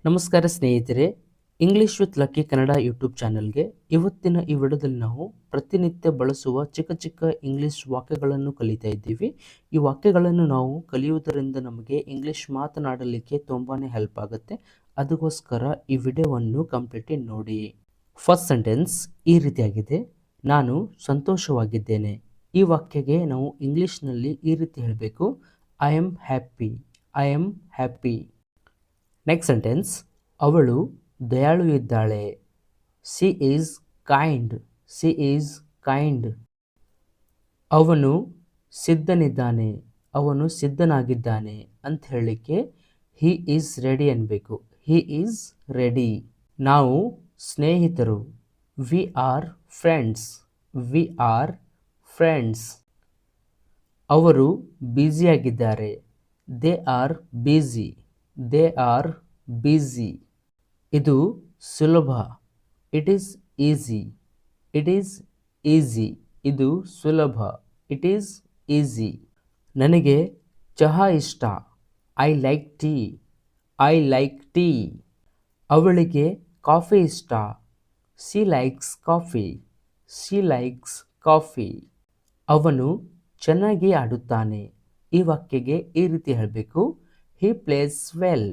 ನಮಸ್ಕಾರ ಸ್ನೇಹಿತರೆ, English with lucky Kannada YouTube ಚಾನಲ್ಗೆ ಇವತ್ತಿನ ಈ ವಿಡಿಯೋದಲ್ಲಿ ನಾವು ಪ್ರತಿನಿತ್ಯ ಬಳಸುವ ಚಿಕ್ಕ ಚಿಕ್ಕ ಇಂಗ್ಲಿಷ್ ವಾಕ್ಯಗಳನ್ನು ಕಲಿತಾ ಇದ್ದೀವಿ. ಈ ವಾಕ್ಯಗಳನ್ನು ನಾವು ಕಲಿಯುವುದರಿಂದ ನಮಗೆ ಇಂಗ್ಲಿಷ್ ಮಾತನಾಡಲಿಕ್ಕೆ ತುಂಬಾ ಹೆಲ್ಪ್ ಆಗುತ್ತೆ. ಅದಕ್ಕೋಸ್ಕರ ಈ ವಿಡಿಯೋವನ್ನು ಕಂಪ್ಲೀಟ್ಲಿ ನೋಡಿ. ಫಸ್ಟ್ ಸೆಂಟೆನ್ಸ್ ಈ ರೀತಿಯಾಗಿದೆ: ನಾನು ಸಂತೋಷವಾಗಿದ್ದೇನೆ. ಈ ವಾಕ್ಯಗೆ ನಾವು ಇಂಗ್ಲಿಷ್ನಲ್ಲಿ ಈ ರೀತಿ ಹೇಳಬೇಕು: I am happy. I am happy. Next sentence: ಅವಳು ದಯಾಳು ಇದ್ದಾಳೆ. C is kind. C is kind. ಅವನು ಸಿದ್ಧನಿದ್ದಾನೆ. ಅವನು ಸಿದ್ಧನಾಗಿದ್ದಾನೆ ಅಂತ ಹೇಳಲಿಕ್ಕೆ ಹಿ ಈಸ್ ರೆಡಿ ಅನ್ಬೇಕು. He is ready. ನಾವು ಸ್ನೇಹಿತರು. We are friends. We are friends. ಅವರು ಬ್ಯುಸಿಯಾಗಿದ್ದಾರೆ. They are busy. They are busy. ಇದು ಸುಲಭ. It is easy. It is easy. ಇದು ಸುಲಭ. It is easy. ನನಗೆ ಚಹಾ ಇಷ್ಟ. I like tea. I like tea. ಅವಳಿಗೆ ಕಾಫಿ ಇಷ್ಟ. She likes coffee. She likes coffee. ಅವನು ಚೆನ್ನಾಗಿ ಆಡುತ್ತಾನೆ. ಈ ವಾಕ್ಯಗೆ ಈ ರೀತಿ ಹೇಳಬೇಕು: he plays well.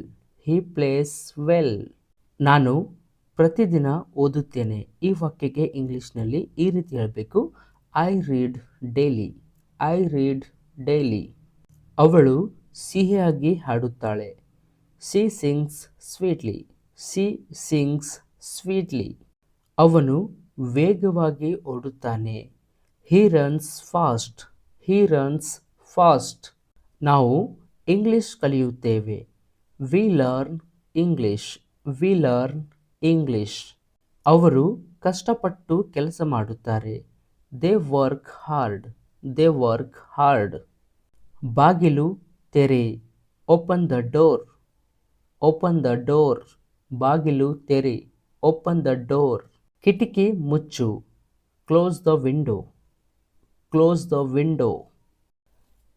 He plays well. ನಾನು ಪ್ರತಿದಿನ ಓದುತ್ತೇನೆ. ಈ ವಾಕ್ಯಕ್ಕೆ ಇಂಗ್ಲಿಷ್ನಲ್ಲಿ ಈ ರೀತಿ ಹೇಳಬೇಕು: I read daily. I read daily. ಅವಳು ಸಿಹಿಯಾಗಿ ಹಾಡುತ್ತಾಳೆ. She sings sweetly. She sings sweetly. ಅವನು ವೇಗವಾಗಿ ಓಡುತ್ತಾನೆ. He runs fast. He runs fast. ನಾವು ಇಂಗ್ಲಿಷ್ ಕಲಿಯುತ್ತೇವೆ. We learn English. We learn English. ಅವರು ಕಷ್ಟಪಟ್ಟು ಕೆಲಸ ಮಾಡುತ್ತಾರೆ. They work hard. They work hard. ಬಾಗಿಲು ತೆರೆ. Open the door. Open the door. ಬಾಗಿಲು ತೆರೆ. Open the door. ಕಿಟಕಿ ಮುಚ್ಚು. Close the window. Close the window.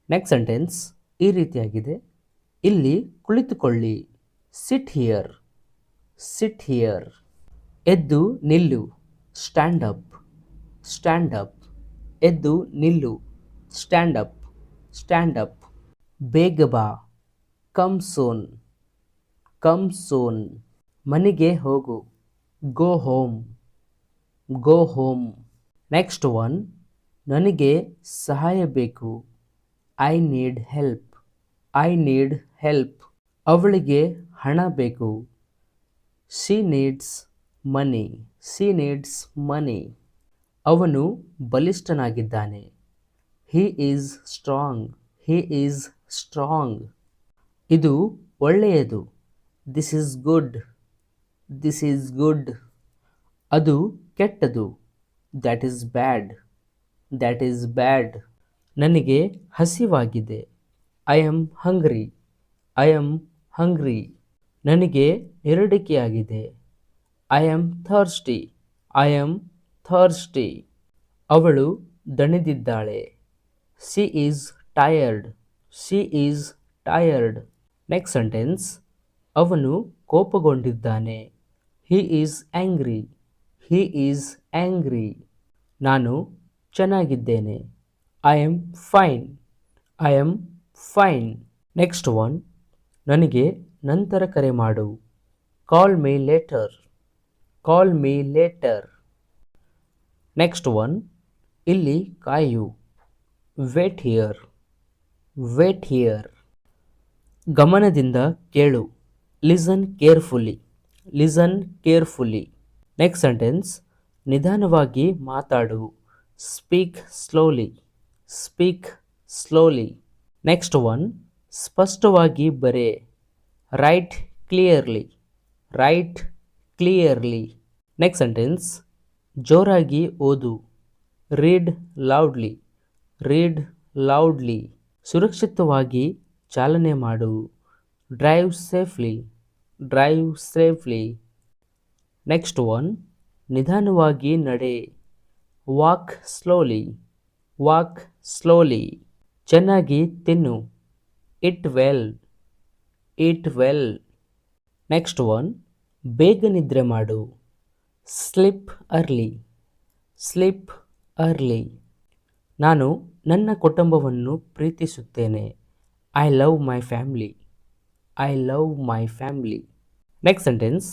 Next sentence ಈ ರೀತಿಯಾಗಿದೆ: ಇಲ್ಲಿ ಕುಳಿತುಕೊಳ್ಳಿ. Sit here. Sit here. ಎದ್ದು ನಿಲ್ಲು. Stand up. Stand up. ಎದ್ದು ನಿಲ್ಲು. Stand up. Stand up. ಬೇಗ ಬಾ. Come soon. Come soon. ಮನೆಗೆ ಹೋಗು. Go home. Go home. Next one: ನನಗೆ ಸಹಾಯ ಬೇಕು. I need help. I need help. ಅವಳಿಗೆ ಹಣ ಬೇಕು. She needs money. She needs money. ಅವನು ಬಲಿಷ್ಠನಾಗಿದ್ದಾನೆ. He is strong. He is strong. ಇದು ಒಳ್ಳೆಯದು. This is good. This is good. ಅದು ಕೆಟ್ಟದು. That is bad. That is ಬ್ಯಾಡ್. ನನಗೆ ಹಸಿವಾಗಿದೆ. I am hungry. I am hungry. ನನಗೆ ನೆರಡಿಕೆಯಾಗಿದೆ. I am thirsty. I am thirsty. ಅವಳು ದಣಿದಿದ್ದಾಳೆ. She is tired. She is tired. Next sentence: ಅವನು ಕೋಪಗೊಂಡಿದ್ದಾನೆ. He is angry. He is angry. ನಾನು ಚೆನ್ನಾಗಿದ್ದೇನೆ. I am fine. I am fine. Next one: ನನಗೆ ನಂತರ ಕರೆ ಮಾಡು. Call me later. Call me later. Next one: ಇಲ್ಲಿ ಕಾಯು. Wait here. Wait here. ಗಮನದಿಂದ ಕೇಳು. Listen carefully. Listen carefully. Next sentence: ನಿಧಾನವಾಗಿ ಮಾತಾಡು. Speak slowly. Speak slowly. Next one: ಸ್ಪಷ್ಟವಾಗಿ ಬರೆ. Write clearly. Write clearly. Next sentence: ಜೋರಾಗಿ ಓದು. Read loudly. Read loudly. ಸುರಕ್ಷಿತವಾಗಿ ಚಾಲನೆ ಮಾಡು. Drive safely. Drive safely. Next one: ನಿಧಾನವಾಗಿ ನಡೆ. Walk slowly. Walk slowly. ಚೆನ್ನಾಗಿ ತಿನ್ನು. Eat well. Eat well. Next one, ಬೇಗ ನಿದ್ರೆ ಮಾಡು. Sleep early. Sleep early. ನಾನು ನನ್ನ ಕುಟುಂಬವನ್ನು ಪ್ರೀತಿಸುತ್ತೇನೆ. I love my family. I love my family. Next sentence,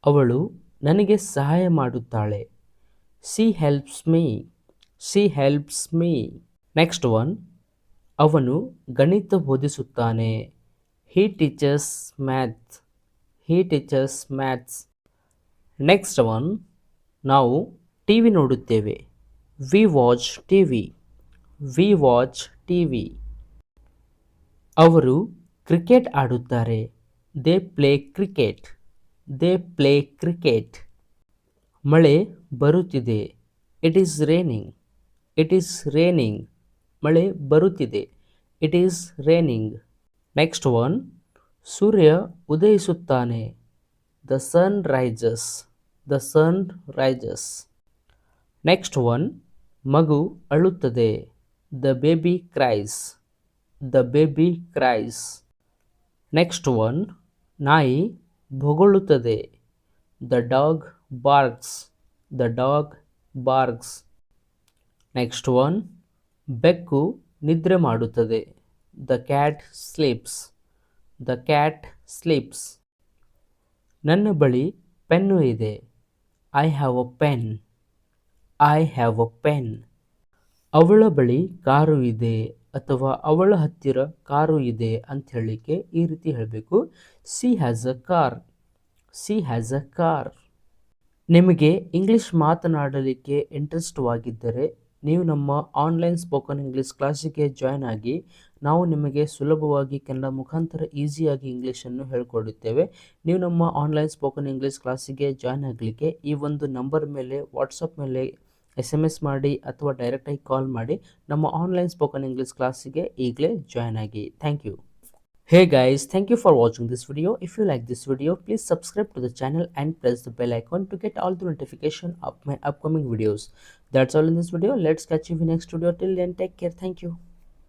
ಅವಳು ನನಗೆ ಸಹಾಯ ಮಾಡುತ್ತಾಳೆ. She helps me. She helps me. Next one, ಅವನು ಗಣಿತ ಬೋಧಿಸುತ್ತಾನೆ. He teachers maths. He teachers maths. Next one, ನಾವು ಟಿ ವಿ ನೋಡುತ್ತೇವೆ. We watch T V. We watch T V. ಅವರು ಕ್ರಿಕೆಟ್ ಆಡುತ್ತಾರೆ. They play cricket. They play cricket. ಮಳೆ ಬರುತ್ತಿದೆ. It is raining. It is raining. ಮಳೆ ಬರುತ್ತಿದೆ. It is raining. Next one, ಸೂರ್ಯ ಉದಯಿಸುತ್ತಾನೆ. The sun rises. The sun rises. Next one, ಮಗು ಅಳುತ್ತದೆ. The baby Christ. The baby cries. Next one, ನಾಯಿ ಬೊಗಳುತ್ತದೆ. The dog barks. The dog barks. Next one, ಬೆಕ್ಕು ನಿದ್ರೆ ಮಾಡುತ್ತದೆ. The cat sleeps. The cat sleeps. ನನ್ನ ಬಳಿ ಪೆನ್ನು ಇದೆ. I have a pen. I have a pen. ಅವಳ ಬಳಿ ಕಾರು ಇದೆ ಅಥವಾ ಅವಳ ಹತ್ತಿರ ಕಾರು ಇದೆ ಅಂತ ಹೇಳಲಿಕ್ಕೆ ಈ ರೀತಿ ಹೇಳಬೇಕು. C has a car. C has a car. ನಿಮಗೆ ಇಂಗ್ಲಿಷ್ ಮಾತನಾಡಲಿಕ್ಕೆ ಇಂಟ್ರೆಸ್ಟ್ವಾಗಿದ್ದರೆ ನೀವು ನಮ್ಮ ಆನ್ಲೈನ್ ಸ್ಪೋಕನ್ ಇಂಗ್ಲೀಷ್ ಕ್ಲಾಸಿಗೆ ಜಾಯ್ನ್ ಆಗಿ ನಾವು ನಿಮಗೆ ಸುಲಭವಾಗಿ ಕನ್ನಡ ಮುಖಾಂತರ ಈಸಿಯಾಗಿ ಇಂಗ್ಲೀಷನ್ನು ಹೇಳ್ಕೊಡುತ್ತೇವೆ. ನೀವು ನಮ್ಮ ಆನ್ಲೈನ್ ಸ್ಪೋಕನ್ ಇಂಗ್ಲೀಷ್ ಕ್ಲಾಸಿಗೆ ಜಾಯ್ನ್ ಆಗಲಿಕ್ಕೆ ಈ ಒಂದು ನಂಬರ್ ಮೇಲೆ ವಾಟ್ಸಪ್ ಮೇಲೆ SMS ಮಾಡಿ ಅಥವಾ ಡೈರೆಕ್ಟಾಗಿ ಕಾಲ್ ಮಾಡಿ ನಮ್ಮ ಆನ್ಲೈನ್ ಸ್ಪೋಕನ್ ಇಂಗ್ಲೀಷ್ ಕ್ಲಾಸಿಗೆ ಈಗಲೇ ಜಾಯ್ನ್ ಆಗಿ. Thank you. Hey guys, thank you for watching this video. If you like this video, please subscribe to the channel and press the bell icon to get all the notification of my upcoming videos. That's all in this video. Let's catch you in next video. Till then, take care. Thank you.